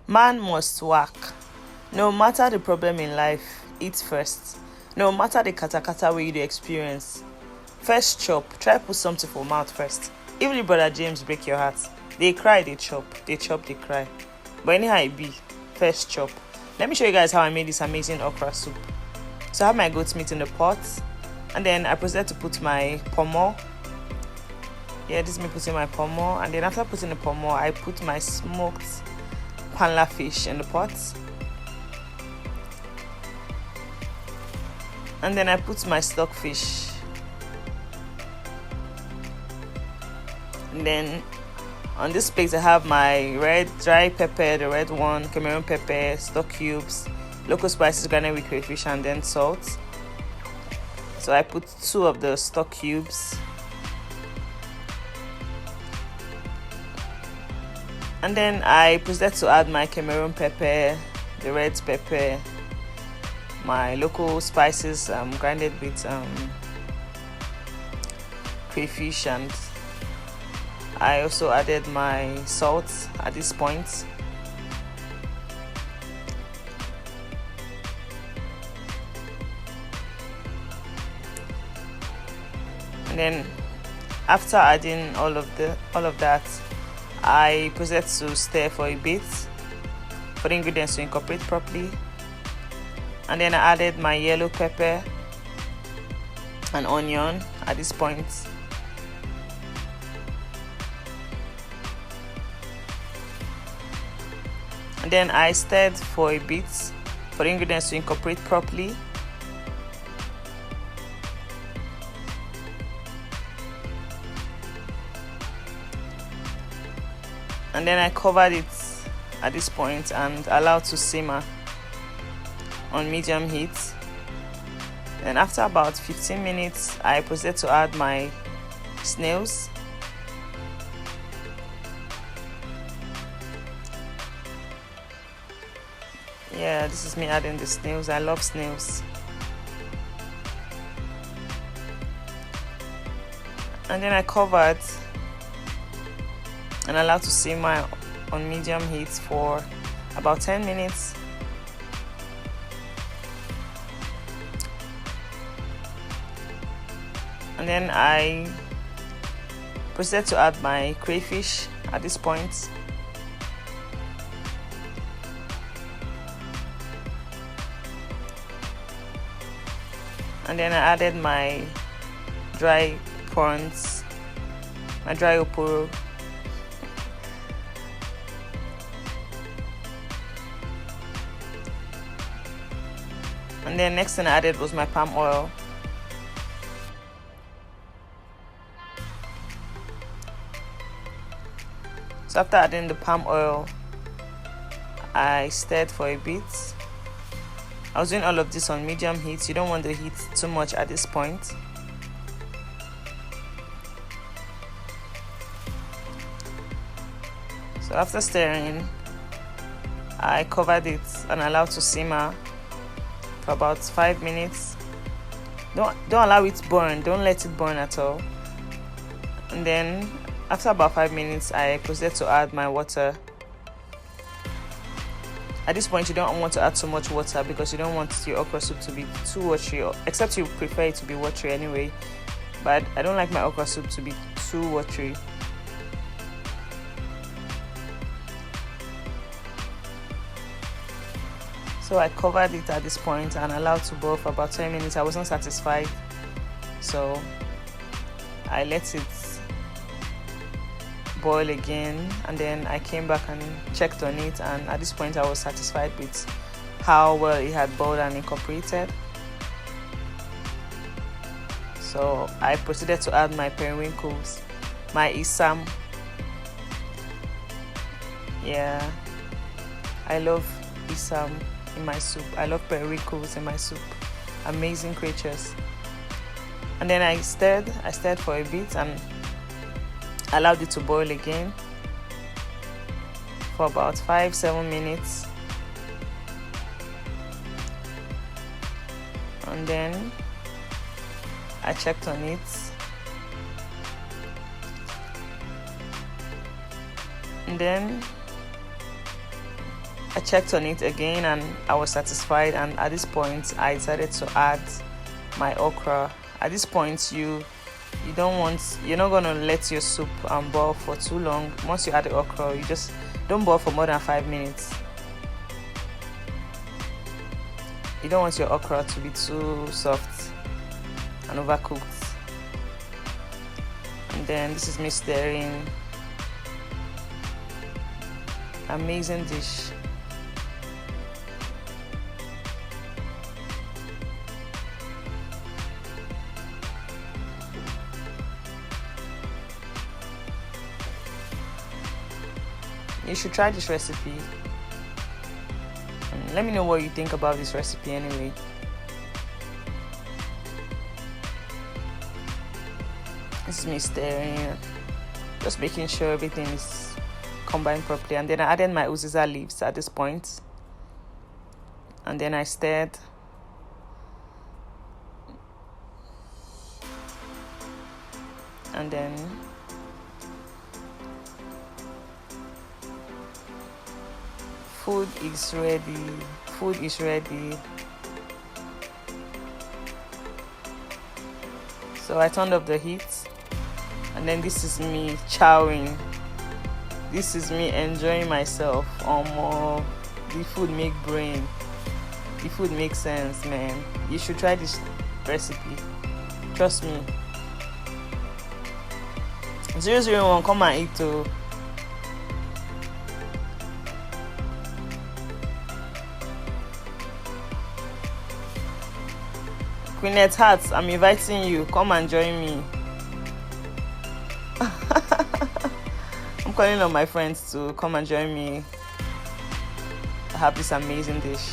Man must work. No matter the problem in life, eat first. No matter the kata wey you dey experience, first chop. Try put something for mouth first. Even if brother James break your heart, dey cry, dey chop, dey cry. But anyhow e be, first chop. Let me show you guys how I made this amazing okra soup. So I have my goat meat in the pot, and then I proceeded to put my pomo. Yeah, this is me putting my pomo, and then after putting the pomo, I put my smoked panla fish in the pot, and then I put my stockfish, and then on this plate I have my red dry pepper, the red one, Cameroon pepper, stock cubes, local spices garnished with crayfish, and then salt. So I put 2 of the stock cubes, and then I proceeded to add my Cameroon pepper, the red pepper, my local spices grinded with crayfish, and I also added my salt at this point. And then after adding all of that, I proceeded to stir for a bit for the ingredients to incorporate properly, and then I added my yellow pepper and onion at this point. And then I stirred for a bit for the ingredients to incorporate properly. And then I covered it at this point and allowed to simmer on medium heat. And after about 15 minutes, I proceeded to add my snails. Yeah, this is me adding the snails. I love snails. And then I covered and allowed to simmer on medium heat for about 10 minutes. And then I proceeded to add my crayfish at this point. And then I added my dry prawns, my dry oporo. And then next thing I added was my palm oil. So after adding the palm oil, I stirred for a bit. I was doing all of this on medium heat. You don't want the heat too much at this point. So after stirring, I covered it and allowed to simmer for about 5 minutes. Don't allow it to burn. Don't let it burn at all. And then after about 5 minutes, I proceeded to add my water. At this point, you don't want to add so much water because you don't want your okra soup to be too watery, except you prefer it to be watery anyway. But I don't like my okra soup to be too watery. So I covered it at this point and allowed to boil for about 10 minutes. I wasn't satisfied, so I let it boil again, and then I came back and checked on it, and at this point I was satisfied with how well it had boiled and incorporated. So I proceeded to add my periwinkles, my isam. Yeah, I love isam in my soup. I love periwinkles in my soup. Amazing creatures. And then I stirred for a bit and allowed it to boil again for about 5-7 minutes. And then I checked on it, and then I checked on it again and I was satisfied, and at this point I decided to add my okra. At this point you're not gonna let your soup boil for too long. Once you add the okra, you just don't boil for more than 5 minutes. You don't want your okra to be too soft and overcooked. And then this is me stirring. Amazing dish. You should try this recipe. And let me know what you think about this recipe anyway. This is me stirring, just making sure everything is combined properly. And then I added my uziza leaves at this point. And then I stirred. And then food is ready. So I turned up the heat, and then this is me chowing. This is me enjoying myself. The food make brain. The food makes sense, man. You should try this recipe. Trust me. 001, come and eat too. Queenette Hearts, I'm inviting you. Come and join me. I'm calling on my friends to come and join me. I have this amazing dish.